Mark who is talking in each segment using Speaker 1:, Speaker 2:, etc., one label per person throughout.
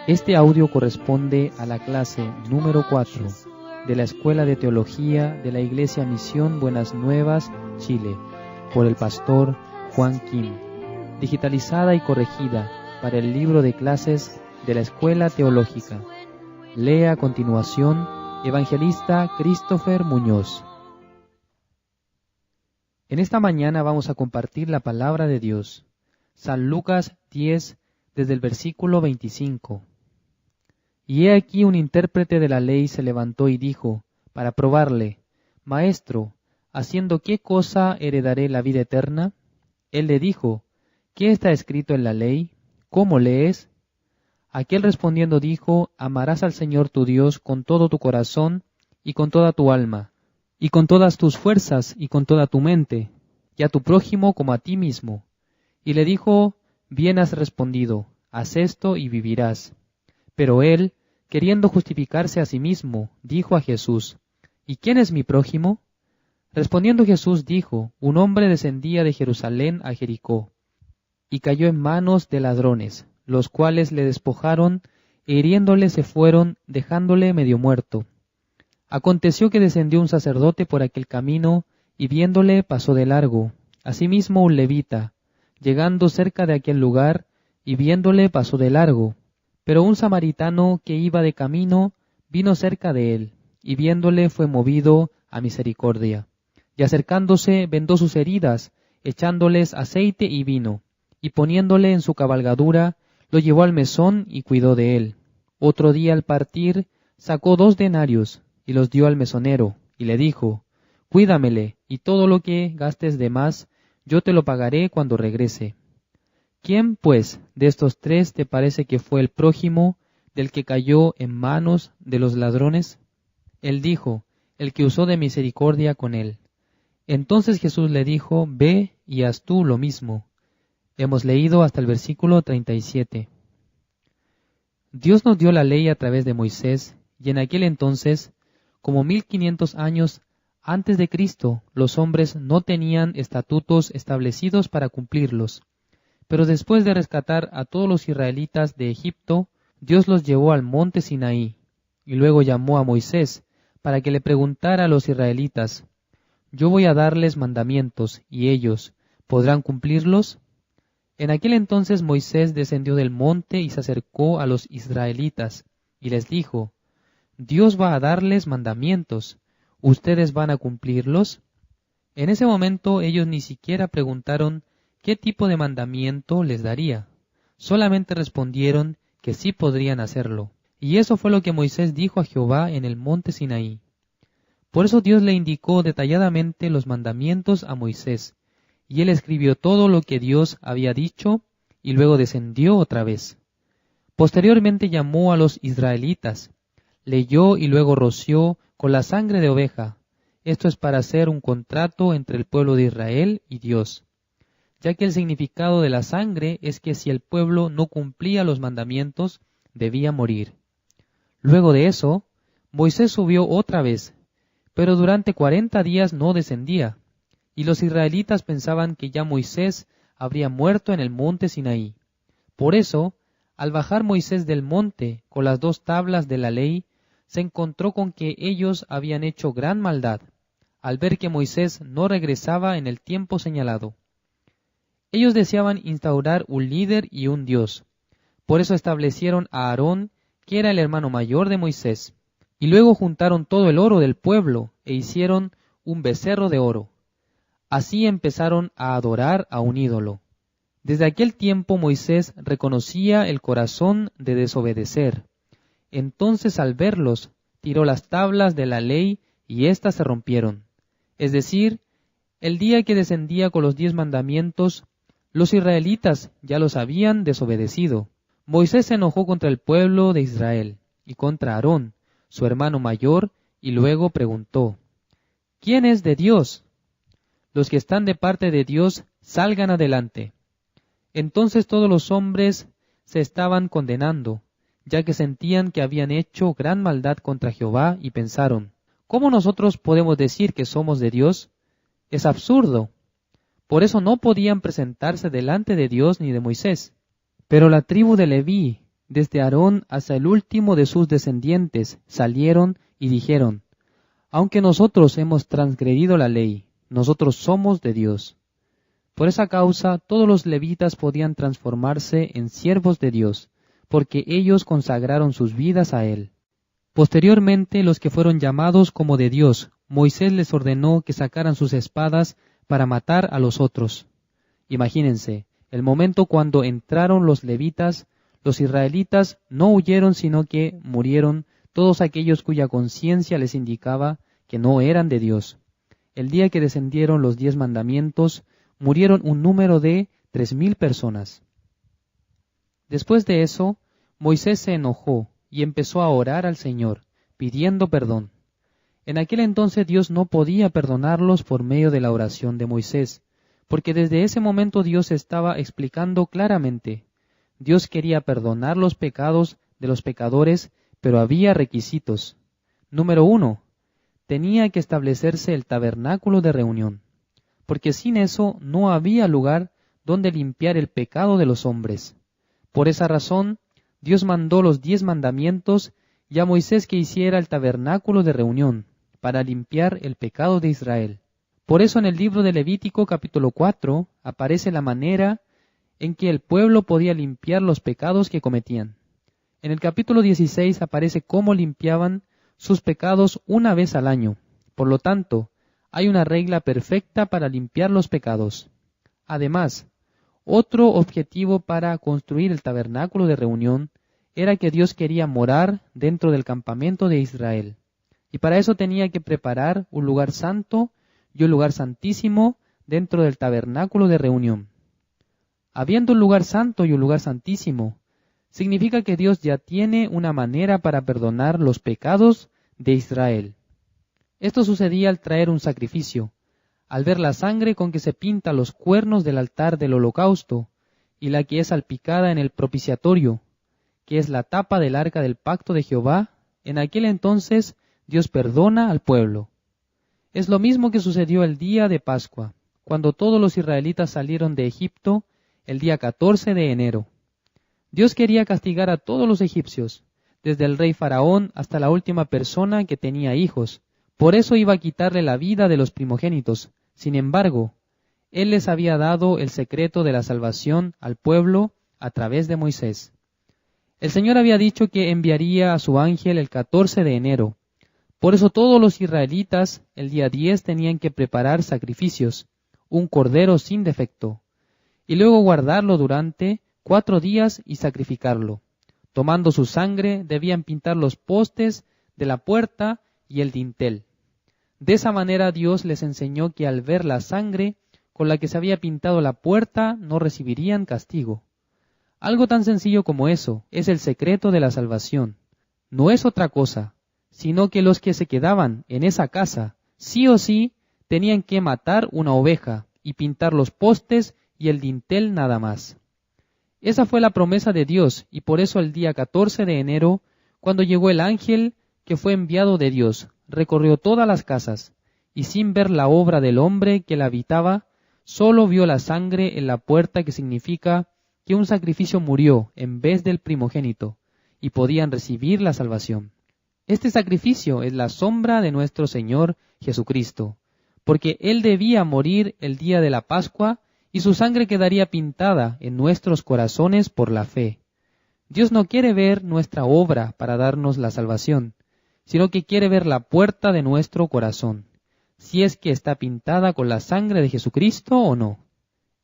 Speaker 1: Este audio corresponde a la clase número 4 de la Escuela de Teología de la Iglesia Misión Buenas Nuevas, Chile, por el pastor Juan Kim, digitalizada y corregida para el libro de clases de la Escuela Teológica. Lee a continuación Evangelista Christopher Muñoz. En esta mañana vamos a compartir la palabra de Dios. San Lucas 10, desde el versículo 25. Y he aquí un intérprete de la ley se levantó y dijo, para probarle, Maestro, ¿haciendo qué cosa heredaré la vida eterna? Él le dijo, ¿qué está escrito en la ley? ¿Cómo lees? Aquel respondiendo dijo, amarás al Señor tu Dios con todo tu corazón y con toda tu alma, y con todas tus fuerzas y con toda tu mente, y a tu prójimo como a ti mismo. Y le dijo, bien has respondido, haz esto y vivirás. Pero él, queriendo justificarse a sí mismo, dijo a Jesús, ¿y quién es mi prójimo? Respondiendo Jesús dijo, un hombre descendía de Jerusalén a Jericó, y cayó en manos de ladrones, los cuales le despojaron, e hiriéndole se fueron, dejándole medio muerto. Aconteció que descendió un sacerdote por aquel camino, y viéndole pasó de largo. Asimismo un levita, llegando cerca de aquel lugar, y viéndole pasó de largo. Pero un samaritano que iba de camino vino cerca de él, y viéndole fue movido a misericordia. Y acercándose vendó sus heridas, echándoles aceite y vino, y poniéndole en su cabalgadura, lo llevó al mesón y cuidó de él. Otro día al partir, sacó 2 denarios, y los dio al mesonero, y le dijo, Cuídamele, y todo lo que gastes de más, yo te lo pagaré cuando regrese. ¿Quién, pues, de estos 3 te parece que fue el prójimo del que cayó en manos de los ladrones? Él dijo, el que usó de misericordia con él. Entonces Jesús le dijo, ve y haz tú lo mismo. Hemos leído hasta el versículo 37. Dios nos dio la ley a través de Moisés, y en aquel entonces, como 1500 años antes de Cristo, los hombres no tenían estatutos establecidos para cumplirlos. Pero después de rescatar a todos los israelitas de Egipto, Dios los llevó al monte Sinaí, y luego llamó a Moisés para que le preguntara a los israelitas, «Yo voy a darles mandamientos, y ellos, ¿podrán cumplirlos?» En aquel entonces Moisés descendió del monte y se acercó a los israelitas, y les dijo, «Dios va a darles mandamientos, ¿ustedes van a cumplirlos?» En ese momento ellos ni siquiera preguntaron ¿qué tipo de mandamiento les daría? Solamente respondieron que sí podrían hacerlo. Y eso fue lo que Moisés dijo a Jehová en el monte Sinaí. Por eso Dios le indicó detalladamente los mandamientos a Moisés, y él escribió todo lo que Dios había dicho, y luego descendió otra vez. Posteriormente llamó a los israelitas, leyó y luego roció con la sangre de oveja. Esto es para hacer un contrato entre el pueblo de Israel y Dios, ya que el significado de la sangre es que si el pueblo no cumplía los mandamientos, debía morir. Luego de eso, Moisés subió otra vez, pero durante 40 días no descendía, y los israelitas pensaban que ya Moisés habría muerto en el monte Sinaí. Por eso, al bajar Moisés del monte con las 2 tablas de la ley, se encontró con que ellos habían hecho gran maldad, al ver que Moisés no regresaba en el tiempo señalado. Ellos deseaban instaurar un líder y un Dios. Por eso establecieron a Aarón, que era el hermano mayor de Moisés, y luego juntaron todo el oro del pueblo e hicieron un becerro de oro. Así empezaron a adorar a un ídolo. Desde aquel tiempo Moisés reconocía el corazón de desobedecer. Entonces al verlos, tiró las tablas de la ley y éstas se rompieron. Es decir, el día que descendía con los 10 mandamientos, los israelitas ya los habían desobedecido. Moisés se enojó contra el pueblo de Israel y contra Aarón, su hermano mayor, y luego preguntó, ¿quién es de Dios? Los que están de parte de Dios salgan adelante. Entonces todos los hombres se estaban condenando, ya que sentían que habían hecho gran maldad contra Jehová y pensaron, ¿cómo nosotros podemos decir que somos de Dios? Es absurdo. Por eso no podían presentarse delante de Dios ni de Moisés. Pero la tribu de Leví, desde Aarón hasta el último de sus descendientes, salieron y dijeron: aunque nosotros hemos transgredido la ley, nosotros somos de Dios. Por esa causa todos los levitas podían transformarse en siervos de Dios, porque ellos consagraron sus vidas a Él. Posteriormente, los que fueron llamados como de Dios, Moisés les ordenó que sacaran sus espadas para matar a los otros. Imagínense, el momento cuando entraron los levitas, los israelitas no huyeron, sino que murieron todos aquellos cuya conciencia les indicaba que no eran de Dios. El día que descendieron los 10 mandamientos, murieron un número de 3,000 personas. Después de eso, Moisés se enojó y empezó a orar al Señor, pidiendo perdón. En aquel entonces Dios no podía perdonarlos por medio de la oración de Moisés, porque desde ese momento Dios estaba explicando claramente. Dios quería perdonar los pecados de los pecadores, pero había requisitos. Número 1. Tenía que establecerse el tabernáculo de reunión, porque sin eso no había lugar donde limpiar el pecado de los hombres. Por esa razón, Dios mandó los 10 mandamientos y a Moisés que hiciera el tabernáculo de reunión, para limpiar el pecado de Israel. Por eso en el libro de Levítico capítulo 4 aparece la manera en que el pueblo podía limpiar los pecados que cometían. En el capítulo 16 aparece cómo limpiaban sus pecados una vez al año. Por lo tanto, hay una regla perfecta para limpiar los pecados. Además, otro objetivo para construir el tabernáculo de reunión era que Dios quería morar dentro del campamento de Israel. Y para eso tenía que preparar un lugar santo y un lugar santísimo dentro del tabernáculo de reunión. Habiendo un lugar santo y un lugar santísimo, significa que Dios ya tiene una manera para perdonar los pecados de Israel. Esto sucedía al traer un sacrificio, al ver la sangre con que se pinta los cuernos del altar del holocausto y la que es salpicada en el propiciatorio, que es la tapa del arca del pacto de Jehová. En aquel entonces Dios perdona al pueblo. Es lo mismo que sucedió el día de Pascua, cuando todos los israelitas salieron de Egipto el día 14 de enero. Dios quería castigar a todos los egipcios, desde el rey Faraón hasta la última persona que tenía hijos. Por eso iba a quitarle la vida de los primogénitos. Sin embargo, Él les había dado el secreto de la salvación al pueblo a través de Moisés. El Señor había dicho que enviaría a su ángel el 14 de enero. Por eso todos los israelitas el día 10 tenían que preparar sacrificios, un cordero sin defecto, y luego guardarlo durante 4 días y sacrificarlo. Tomando su sangre, debían pintar los postes de la puerta y el dintel. De esa manera Dios les enseñó que al ver la sangre con la que se había pintado la puerta, no recibirían castigo. Algo tan sencillo como eso es el secreto de la salvación. No es otra cosa, sino que los que se quedaban en esa casa, sí o sí, tenían que matar una oveja y pintar los postes y el dintel nada más. Esa fue la promesa de Dios, y por eso el día 14 de enero, cuando llegó el ángel que fue enviado de Dios, recorrió todas las casas, y sin ver la obra del hombre que la habitaba, solo vio la sangre en la puerta, que significa que un sacrificio murió en vez del primogénito, y podían recibir la salvación. Este sacrificio es la sombra de nuestro Señor Jesucristo, porque Él debía morir el día de la Pascua, y su sangre quedaría pintada en nuestros corazones por la fe. Dios no quiere ver nuestra obra para darnos la salvación, sino que quiere ver la puerta de nuestro corazón, si es que está pintada con la sangre de Jesucristo o no.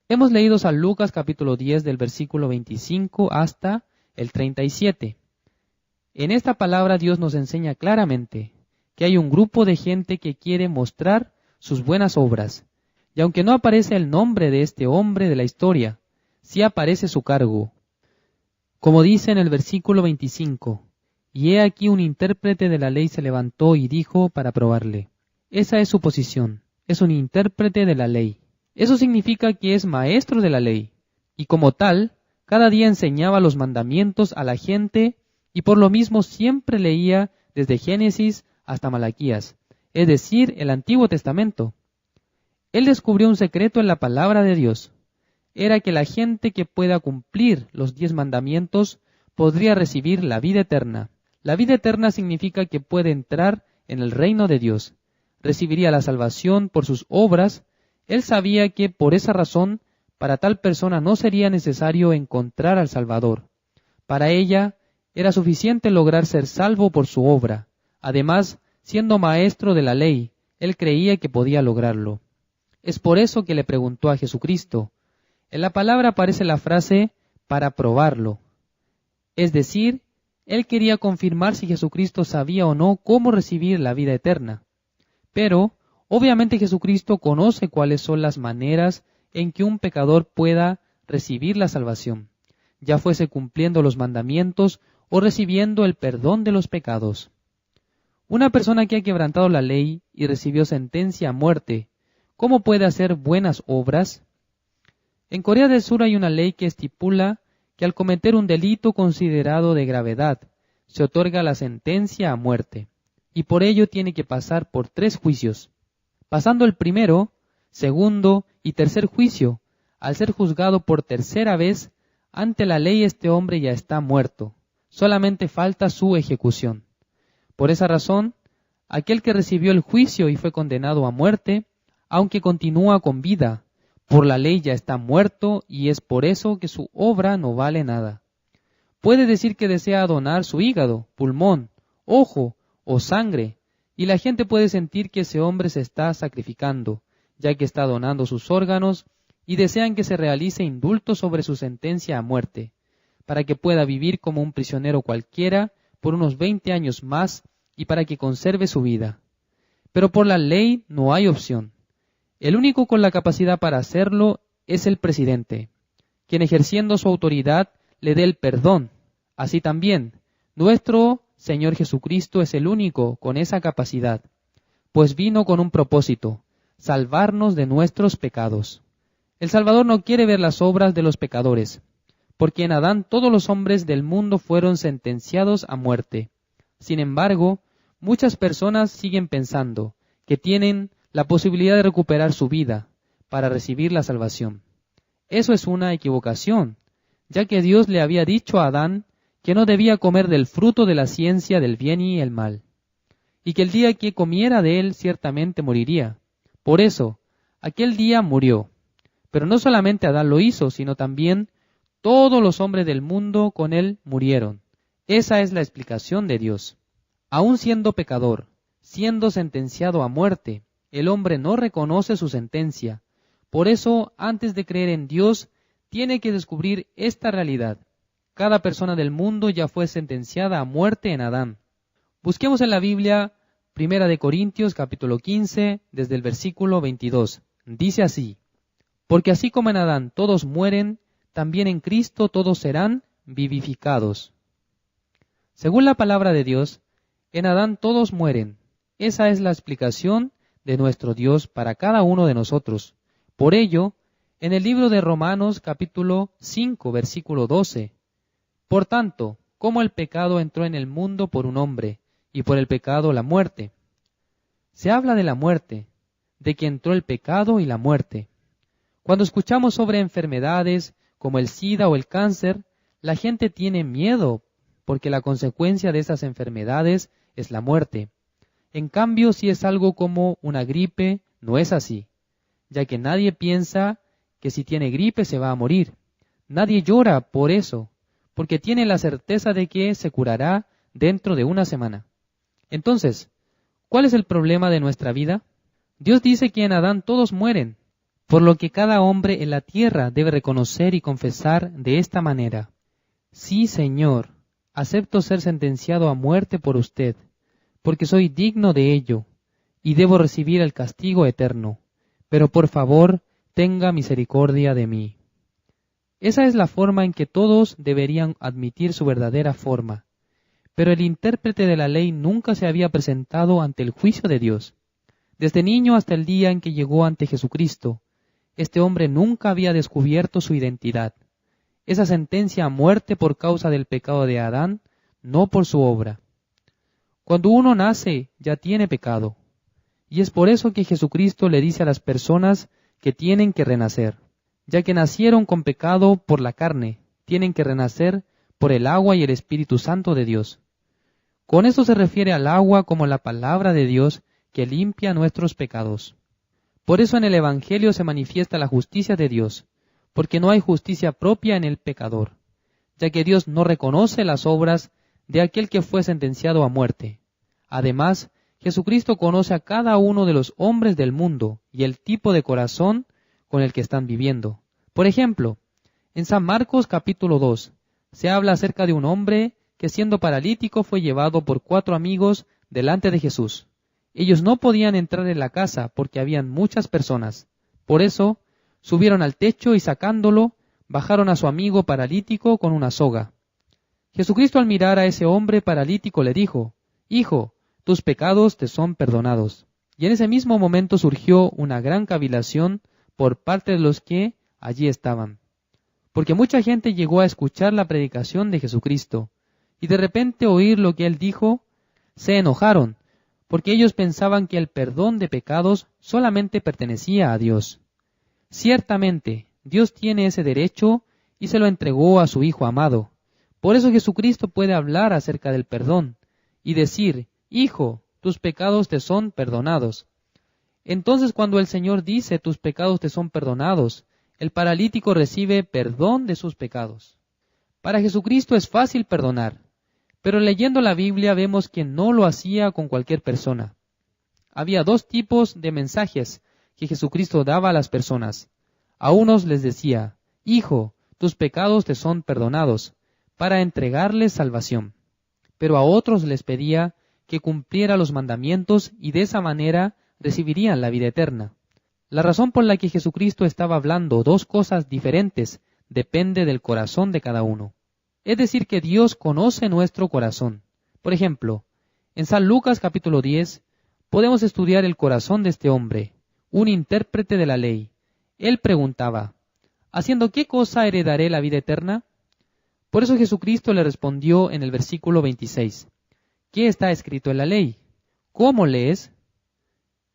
Speaker 1: Hemos leído San Lucas capítulo 10 del versículo 25 hasta el 37. En esta palabra Dios nos enseña claramente que hay un grupo de gente que quiere mostrar sus buenas obras, y aunque no aparece el nombre de este hombre de la historia, sí aparece su cargo. Como dice en el versículo 25, y he aquí un intérprete de la ley se levantó y dijo para probarle. Esa es su posición, es un intérprete de la ley. Eso significa que es maestro de la ley, y como tal, cada día enseñaba los mandamientos a la gente, y por lo mismo siempre leía desde Génesis hasta Malaquías, es decir, el Antiguo Testamento. Él descubrió un secreto en la palabra de Dios. Era que la gente que pueda cumplir los 10 mandamientos podría recibir la vida eterna. La vida eterna significa que puede entrar en el reino de Dios. Recibiría la salvación por sus obras. Él sabía que por esa razón, para tal persona no sería necesario encontrar al Salvador. Para ella era suficiente lograr ser salvo por su obra. Además, siendo maestro de la ley, él creía que podía lograrlo. Es por eso que le preguntó a Jesucristo. En la palabra aparece la frase para probarlo. Es decir, él quería confirmar si Jesucristo sabía o no cómo recibir la vida eterna. Pero, obviamente Jesucristo conoce cuáles son las maneras en que un pecador pueda recibir la salvación, ya fuese cumpliendo los mandamientos o recibiendo el perdón de los pecados. Una persona que ha quebrantado la ley y recibió sentencia a muerte, ¿cómo puede hacer buenas obras? En Corea del Sur hay una ley que estipula que al cometer un delito considerado de gravedad, se otorga la sentencia a muerte, y por ello tiene que pasar por 3 juicios. Pasando el primero, segundo y tercer juicio, al ser juzgado por tercera vez, ante la ley este hombre ya está muerto, solamente falta su ejecución. Por esa razón, aquel que recibió el juicio y fue condenado a muerte, aunque continúa con vida, por la ley ya está muerto y es por eso que su obra no vale nada. Puede decir que desea donar su hígado, pulmón, ojo o sangre, y la gente puede sentir que ese hombre se está sacrificando, ya que está donando sus órganos, y desean que se realice indulto sobre su sentencia a muerte, para que pueda vivir como un prisionero cualquiera por unos 20 años más y para que conserve su vida. Pero por la ley no hay opción. El único con la capacidad para hacerlo es el presidente, quien ejerciendo su autoridad le dé el perdón. Así también, nuestro Señor Jesucristo es el único con esa capacidad, pues vino con un propósito, salvarnos de nuestros pecados. El Salvador no quiere ver las obras de los pecadores, porque en Adán todos los hombres del mundo fueron sentenciados a muerte. Sin embargo, muchas personas siguen pensando que tienen la posibilidad de recuperar su vida para recibir la salvación. Eso es una equivocación, ya que Dios le había dicho a Adán que no debía comer del fruto de la ciencia del bien y el mal, y que el día que comiera de él ciertamente moriría. Por eso, aquel día murió. Pero no solamente Adán lo hizo, sino también todos los hombres del mundo con él murieron. Esa es la explicación de Dios. Aun siendo pecador, siendo sentenciado a muerte, el hombre no reconoce su sentencia. Por eso, antes de creer en Dios, tiene que descubrir esta realidad. Cada persona del mundo ya fue sentenciada a muerte en Adán. Busquemos en la Biblia, 1 Corintios capítulo 15, desde el versículo 22. Dice así: porque así como en Adán todos mueren, también en Cristo todos serán vivificados. Según la palabra de Dios, en Adán todos mueren. Esa es la explicación de nuestro Dios para cada uno de nosotros. Por ello, en el libro de Romanos capítulo 5, versículo 12, por tanto, como el pecado entró en el mundo por un hombre, y por el pecado la muerte. Se habla de la muerte, de que entró el pecado y la muerte. Cuando escuchamos sobre enfermedades como el SIDA o el cáncer, la gente tiene miedo porque la consecuencia de esas enfermedades es la muerte. En cambio, si es algo como una gripe, no es así, ya que nadie piensa que si tiene gripe se va a morir. Nadie llora por eso, porque tiene la certeza de que se curará dentro de una semana. Entonces, ¿cuál es el problema de nuestra vida? Dios dice que en Adán todos mueren, por lo que cada hombre en la tierra debe reconocer y confesar de esta manera: sí, Señor, acepto ser sentenciado a muerte por usted, porque soy digno de ello, y debo recibir el castigo eterno, pero por favor, tenga misericordia de mí. Esa es la forma en que todos deberían admitir su verdadera forma, pero el intérprete de la ley nunca se había presentado ante el juicio de Dios. Desde niño hasta el día en que llegó ante Jesucristo, este hombre nunca había descubierto su identidad. Esa sentencia a muerte por causa del pecado de Adán, no por su obra. Cuando uno nace, ya tiene pecado. Y es por eso que Jesucristo le dice a las personas que tienen que renacer, ya que nacieron con pecado por la carne, tienen que renacer por el agua y el Espíritu Santo de Dios. Con esto se refiere al agua como la palabra de Dios que limpia nuestros pecados. Por eso en el Evangelio se manifiesta la justicia de Dios, porque no hay justicia propia en el pecador, ya que Dios no reconoce las obras de aquel que fue sentenciado a muerte. Además, Jesucristo conoce a cada uno de los hombres del mundo y el tipo de corazón con el que están viviendo. Por ejemplo, en San Marcos capítulo 2, se habla acerca de un hombre que siendo paralítico fue llevado por 4 amigos delante de Jesús. Ellos no podían entrar en la casa porque habían muchas personas. Por eso, subieron al techo y sacándolo, bajaron a su amigo paralítico con una soga. Jesucristo al mirar a ese hombre paralítico le dijo, «Hijo, tus pecados te son perdonados». Y en ese mismo momento surgió una gran cavilación por parte de los que allí estaban. Porque mucha gente llegó a escuchar la predicación de Jesucristo, y de repente oír lo que él dijo, se enojaron, porque ellos pensaban que el perdón de pecados solamente pertenecía a Dios. Ciertamente, Dios tiene ese derecho y se lo entregó a su Hijo amado. Por eso Jesucristo puede hablar acerca del perdón y decir, «Hijo, tus pecados te son perdonados». Entonces cuando el Señor dice, «Tus pecados te son perdonados», el paralítico recibe perdón de sus pecados. Para Jesucristo es fácil perdonar, pero leyendo la Biblia vemos que no lo hacía con cualquier persona. Había 2 tipos de mensajes que Jesucristo daba a las personas. A unos les decía, «Hijo, tus pecados te son perdonados», para entregarles salvación. Pero a otros les pedía que cumpliera los mandamientos y de esa manera recibirían la vida eterna. La razón por la que Jesucristo estaba hablando 2 cosas diferentes depende del corazón de cada uno. Es decir, que Dios conoce nuestro corazón. Por ejemplo, en San Lucas capítulo 10 podemos estudiar el corazón de este hombre, un intérprete de la ley. Él preguntaba, ¿haciendo qué cosa heredaré la vida eterna? Por eso Jesucristo le respondió en el versículo 26, ¿qué está escrito en la ley? ¿Cómo lees?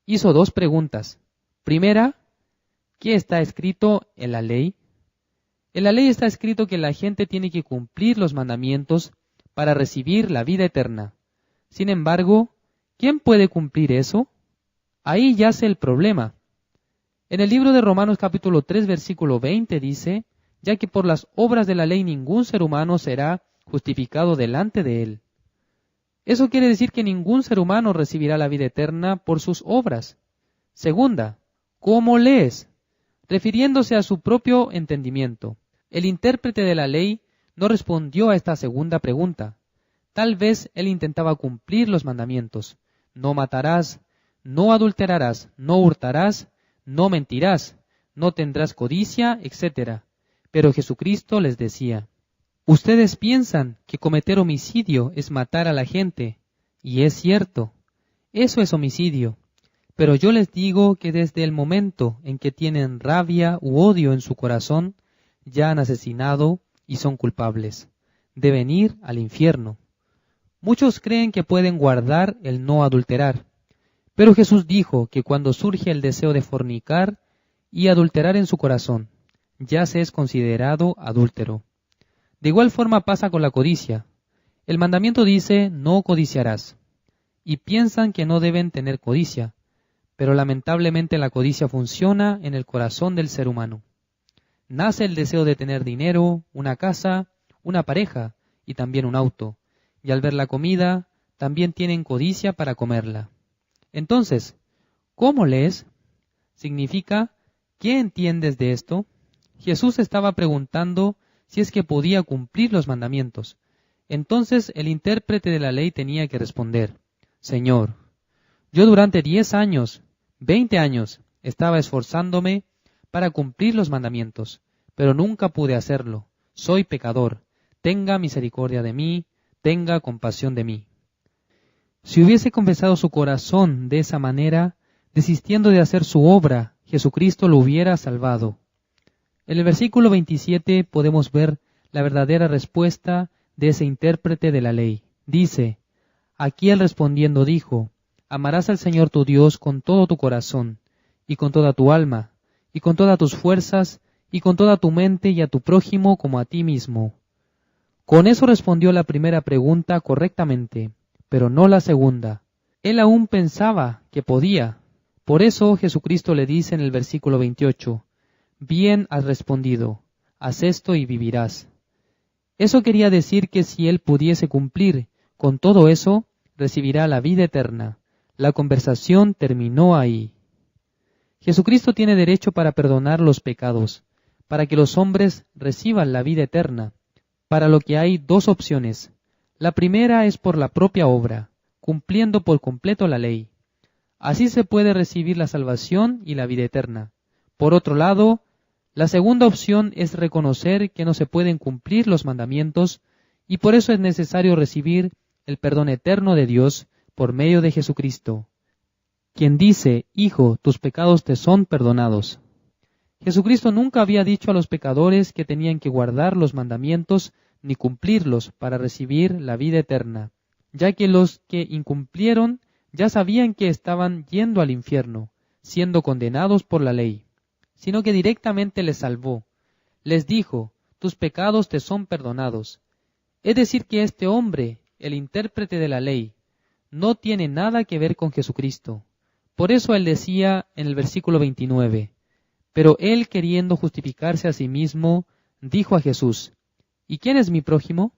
Speaker 1: Hizo 2 preguntas. Primera, ¿qué está escrito en la ley? En la ley está escrito que la gente tiene que cumplir los mandamientos para recibir la vida eterna. Sin embargo, ¿quién puede cumplir eso? Ahí yace el problema. En el libro de Romanos capítulo 3 versículo 20 dice, ya que por las obras de la ley ningún ser humano será justificado delante de él. Eso quiere decir que ningún ser humano recibirá la vida eterna por sus obras. Segunda, ¿cómo lees? Refiriéndose a su propio entendimiento. El intérprete de la ley no respondió a esta segunda pregunta. Tal vez él intentaba cumplir los mandamientos. No matarás, no adulterarás, no hurtarás, no mentirás, no tendrás codicia, etc. Pero Jesucristo les decía, ustedes piensan que cometer homicidio es matar a la gente, y es cierto, eso es homicidio. Pero yo les digo que desde el momento en que tienen rabia u odio en su corazón, ya han asesinado y son culpables. Deben ir al infierno. Muchos creen que pueden guardar el no adulterar, pero Jesús dijo que cuando surge el deseo de fornicar y adulterar en su corazón, ya se es considerado adúltero. De igual forma pasa con la codicia. El mandamiento dice, no codiciarás, y piensan que no deben tener codicia, pero lamentablemente la codicia funciona en el corazón del ser humano. Nace el deseo de tener dinero, una casa, una pareja y también un auto, y al ver la comida, también tienen codicia para comerla. Entonces, ¿cómo lees? Significa, ¿qué entiendes de esto? Jesús estaba preguntando si es que podía cumplir los mandamientos. Entonces el intérprete de la ley tenía que responder, Señor, yo durante 10 años, 20 años, estaba esforzándome para cumplir los mandamientos, pero nunca pude hacerlo. Soy pecador. Tenga misericordia de mí, tenga compasión de mí. Si hubiese confesado su corazón de esa manera, desistiendo de hacer su obra, Jesucristo lo hubiera salvado. En el versículo 27 podemos ver la verdadera respuesta de ese intérprete de la ley. Dice, aquí él respondiendo dijo, amarás al Señor tu Dios con todo tu corazón, y con toda tu alma, y con todas tus fuerzas, y con toda tu mente, y a tu prójimo como a ti mismo. Con eso respondió la primera pregunta correctamente, pero no la segunda. Él aún pensaba que podía. Por eso Jesucristo le dice en el versículo 28, bien has respondido, haz esto y vivirás. Eso quería decir que si él pudiese cumplir con todo eso, recibirá la vida eterna. La conversación terminó ahí. Jesucristo tiene derecho para perdonar los pecados, para que los hombres reciban la vida eterna, para lo que hay dos opciones. La primera es por la propia obra, cumpliendo por completo la ley. Así se puede recibir la salvación y la vida eterna. Por otro lado, la segunda opción es reconocer que no se pueden cumplir los mandamientos y por eso es necesario recibir el perdón eterno de Dios por medio de Jesucristo, quien dice, Hijo, tus pecados te son perdonados. Jesucristo nunca había dicho a los pecadores que tenían que guardar los mandamientos ni cumplirlos para recibir la vida eterna, ya que los que incumplieron ya sabían que estaban yendo al infierno, siendo condenados por la ley, sino que directamente les salvó. Les dijo, tus pecados te son perdonados. Es decir que este hombre, el intérprete de la ley, no tiene nada que ver con Jesucristo. Por eso él decía en el versículo 29, pero él queriendo justificarse a sí mismo, dijo a Jesús, ¿y quién es mi prójimo?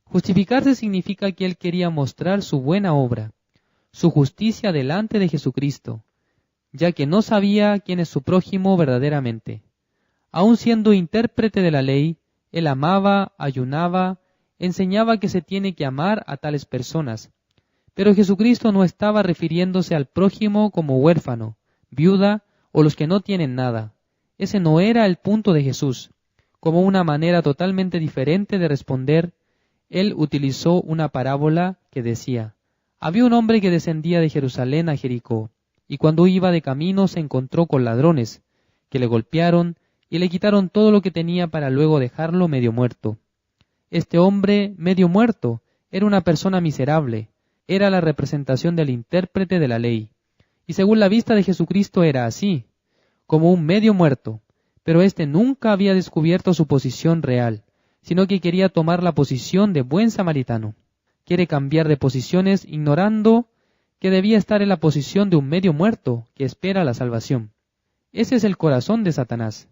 Speaker 1: Justificarse significa que él quería mostrar su buena obra, su justicia delante de Jesucristo, ya que no sabía quién es su prójimo verdaderamente. Aun siendo intérprete de la ley, él amaba, ayunaba, enseñaba que se tiene que amar a tales personas. Pero Jesucristo no estaba refiriéndose al prójimo como huérfano, viuda o los que no tienen nada. Ese no era el punto de Jesús. Como una manera totalmente diferente de responder, él utilizó una parábola que decía, había un hombre que descendía de Jerusalén a Jericó, y cuando iba de camino se encontró con ladrones, que le golpearon y le quitaron todo lo que tenía para luego dejarlo medio muerto. Este hombre, medio muerto, era una persona miserable, era la representación del intérprete de la ley, y según la vista de Jesucristo era así, como un medio muerto, pero éste nunca había descubierto su posición real, sino que quería tomar la posición de buen samaritano. Quiere cambiar de posiciones ignorando que debía estar en la posición de un medio muerto que espera la salvación. Ese es el corazón de Satanás.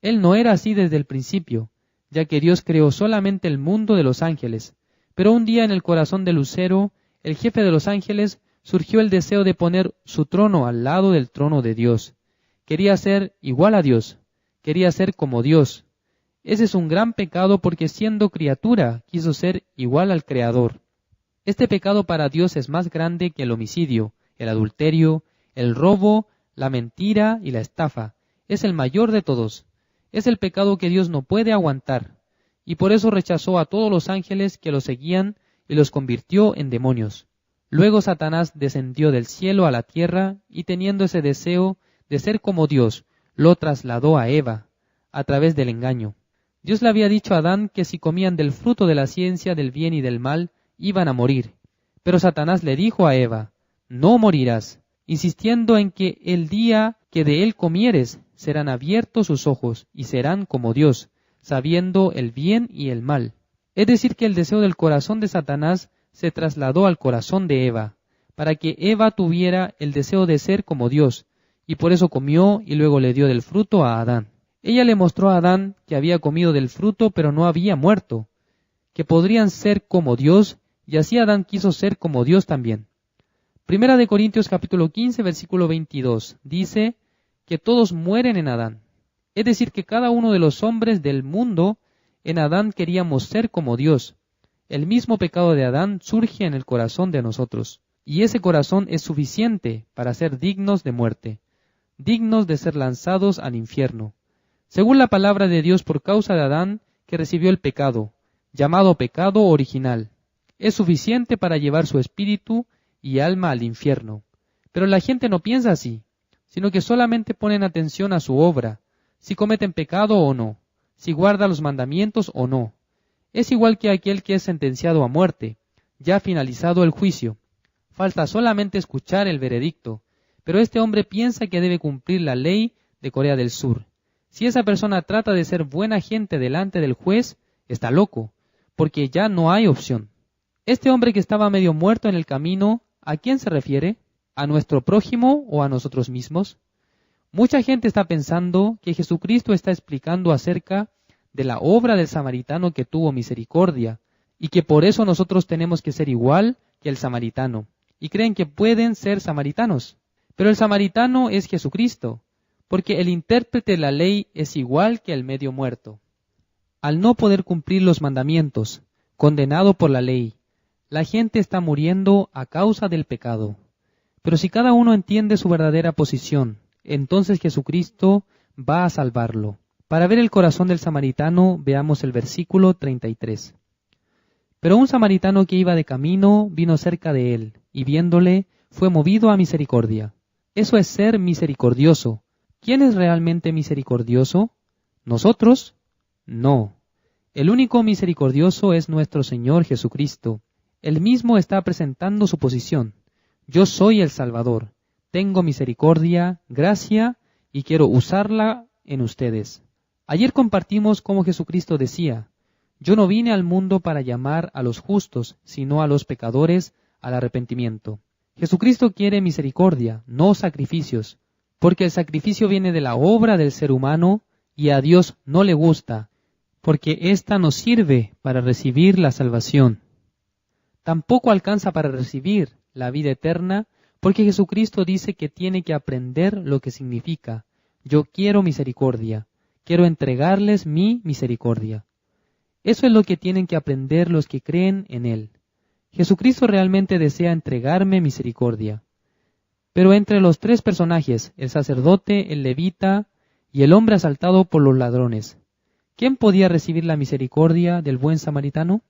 Speaker 1: Él no era así desde el principio, ya que Dios creó solamente el mundo de los ángeles, pero un día en el corazón de Lucero, el jefe de los ángeles, surgió el deseo de poner su trono al lado del trono de Dios. Quería ser igual a Dios, quería ser como Dios. Ese es un gran pecado porque siendo criatura quiso ser igual al Creador. Este pecado para Dios es más grande que el homicidio, el adulterio, el robo, la mentira y la estafa. Es el mayor de todos. Es el pecado que Dios no puede aguantar, y por eso rechazó a todos los ángeles que lo seguían y los convirtió en demonios. Luego Satanás descendió del cielo a la tierra y teniendo ese deseo de ser como Dios, lo trasladó a Eva, a través del engaño. Dios le había dicho a Adán que si comían del fruto de la ciencia del bien y del mal, iban a morir. Pero Satanás le dijo a Eva, no morirás, insistiendo en que el día que de él comieres, serán abiertos sus ojos y serán como Dios, sabiendo el bien y el mal. Es decir que el deseo del corazón de Satanás se trasladó al corazón de Eva, para que Eva tuviera el deseo de ser como Dios, y por eso comió y luego le dio del fruto a Adán. Ella le mostró a Adán que había comido del fruto pero no había muerto, que podrían ser como Dios, y así Adán quiso ser como Dios también. Primera de Corintios capítulo 15 versículo 22 dice que todos mueren en Adán. Es decir que cada uno de los hombres del mundo en Adán queríamos ser como Dios. El mismo pecado de Adán surge en el corazón de nosotros, y ese corazón es suficiente para ser dignos de muerte, dignos de ser lanzados al infierno. Según la palabra de Dios por causa de Adán, que recibió el pecado, llamado pecado original, es suficiente para llevar su espíritu y alma al infierno. Pero la gente no piensa así, sino que solamente ponen atención a su obra, si cometen pecado o no, si guarda los mandamientos o no. Es igual que aquel que es sentenciado a muerte, ya finalizado el juicio. Falta solamente escuchar el veredicto, pero este hombre piensa que debe cumplir la ley de Corea del Sur. Si esa persona trata de ser buena gente delante del juez, está loco, porque ya no hay opción. Este hombre que estaba medio muerto en el camino, ¿a quién se refiere? ¿A nuestro prójimo o a nosotros mismos? Mucha gente está pensando que Jesucristo está explicando acerca de la obra del samaritano que tuvo misericordia, y que por eso nosotros tenemos que ser igual que el samaritano, y creen que pueden ser samaritanos. Pero el samaritano es Jesucristo, porque el intérprete de la ley es igual que el medio muerto. Al no poder cumplir los mandamientos, condenado por la ley, la gente está muriendo a causa del pecado. Pero si cada uno entiende su verdadera posición, entonces Jesucristo va a salvarlo. Para ver el corazón del samaritano, veamos el versículo 33. Pero un samaritano que iba de camino vino cerca de él, y viéndole, fue movido a misericordia. Eso es ser misericordioso. ¿Quién es realmente misericordioso? ¿Nosotros? No. El único misericordioso es nuestro Señor Jesucristo. Él mismo está presentando su posición. Yo soy el Salvador. Tengo misericordia, gracia, y quiero usarla en ustedes. Ayer compartimos cómo Jesucristo decía: yo no vine al mundo para llamar a los justos, sino a los pecadores al arrepentimiento. Jesucristo quiere misericordia, no sacrificios, porque el sacrificio viene de la obra del ser humano y a Dios no le gusta, porque ésta no sirve para recibir la salvación. Tampoco alcanza para recibir la vida eterna, porque Jesucristo dice que tiene que aprender lo que significa: yo quiero misericordia, quiero entregarles mi misericordia. Eso es lo que tienen que aprender los que creen en Él. Jesucristo realmente desea entregarme misericordia. Pero entre los tres personajes, el sacerdote, el levita y el hombre asaltado por los ladrones, ¿quién podía recibir la misericordia del buen samaritano?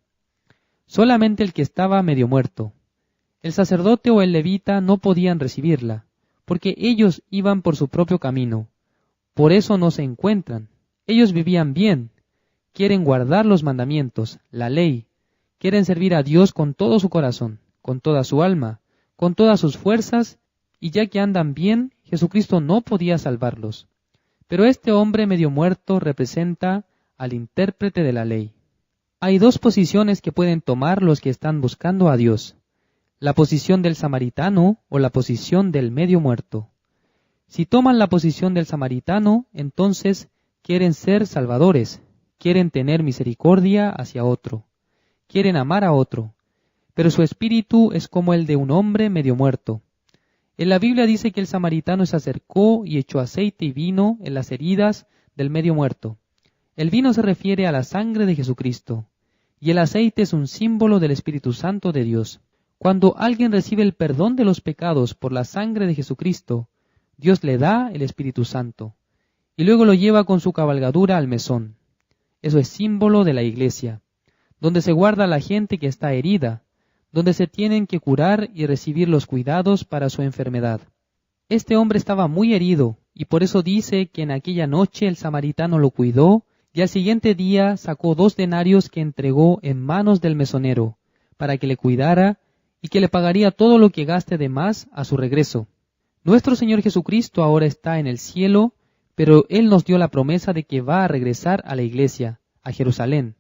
Speaker 1: Solamente el que estaba medio muerto. El sacerdote o el levita no podían recibirla, porque ellos iban por su propio camino. Por eso no se encuentran. Ellos vivían bien, quieren guardar los mandamientos, la ley, quieren servir a Dios con todo su corazón, con toda su alma, con todas sus fuerzas, y ya que andan bien, Jesucristo no podía salvarlos. Pero este hombre medio muerto representa al intérprete de la ley. Hay dos posiciones que pueden tomar los que están buscando a Dios: la posición del samaritano o la posición del medio muerto. Si toman la posición del samaritano, entonces quieren ser salvadores, quieren tener misericordia hacia otro, quieren amar a otro, pero su espíritu es como el de un hombre medio muerto. En la Biblia dice que el samaritano se acercó y echó aceite y vino en las heridas del medio muerto. El vino se refiere a la sangre de Jesucristo, y el aceite es un símbolo del Espíritu Santo de Dios. Cuando alguien recibe el perdón de los pecados por la sangre de Jesucristo, Dios le da el Espíritu Santo, y luego lo lleva con su cabalgadura al mesón. Eso es símbolo de la iglesia, donde se guarda la gente que está herida, donde se tienen que curar y recibir los cuidados para su enfermedad. Este hombre estaba muy herido, y por eso dice que en aquella noche el samaritano lo cuidó, y al siguiente día sacó 2 denarios que entregó en manos del mesonero, para que le cuidara, y que le pagaría todo lo que gaste de más a su regreso. Nuestro Señor Jesucristo ahora está en el cielo, pero Él nos dio la promesa de que va a regresar a la iglesia, a Jerusalén,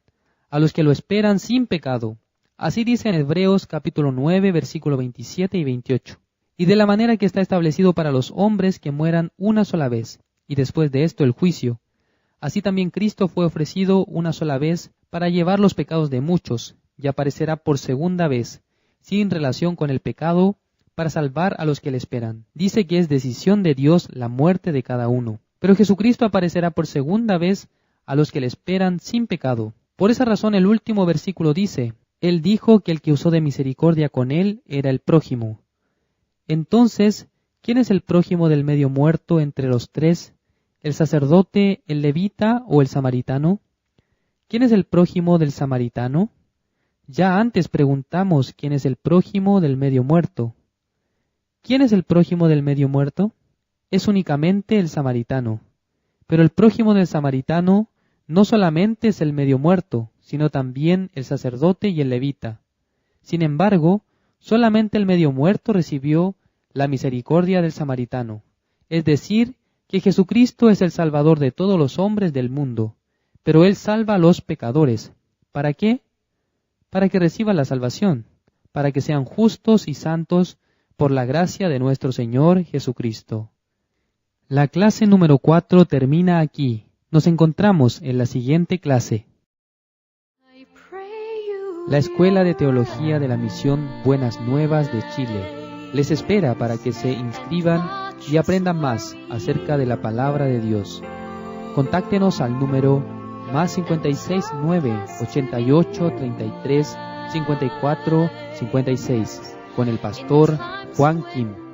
Speaker 1: a los que lo esperan sin pecado. Así dice en Hebreos capítulo 9, versículo 27 y 28. Y de la manera que está establecido para los hombres que mueran una sola vez, y después de esto el juicio. Así también Cristo fue ofrecido una sola vez para llevar los pecados de muchos, y aparecerá por segunda vez, sin relación con el pecado, para salvar a los que le esperan. Dice que es decisión de Dios la muerte de cada uno. Pero Jesucristo aparecerá por segunda vez a los que le esperan sin pecado. Por esa razón el último versículo dice: Él dijo que el que usó de misericordia con él era el prójimo. Entonces, ¿quién es el prójimo del medio muerto entre los tres? ¿El sacerdote, el levita o el samaritano? ¿Quién es el prójimo del samaritano? Ya antes preguntamos quién es el prójimo del medio muerto. ¿Quién es el prójimo del medio muerto? Es únicamente el samaritano. Pero el prójimo del samaritano no solamente es el medio muerto, sino también el sacerdote y el levita. Sin embargo, Solamente el medio muerto recibió la misericordia del samaritano, es decir, que Jesucristo es el Salvador de todos los hombres del mundo, pero Él salva a los pecadores. ¿Para qué? Para que reciban la salvación, para que sean justos y santos por la gracia de nuestro Señor Jesucristo. La clase número 4 termina aquí. Nos encontramos en la siguiente clase. La Escuela de Teología de la Misión Buenas Nuevas de Chile les espera para que se inscriban y aprendan más acerca de la Palabra de Dios. Contáctenos al número +56 9 88 33 54 56 con el pastor Juan Kim.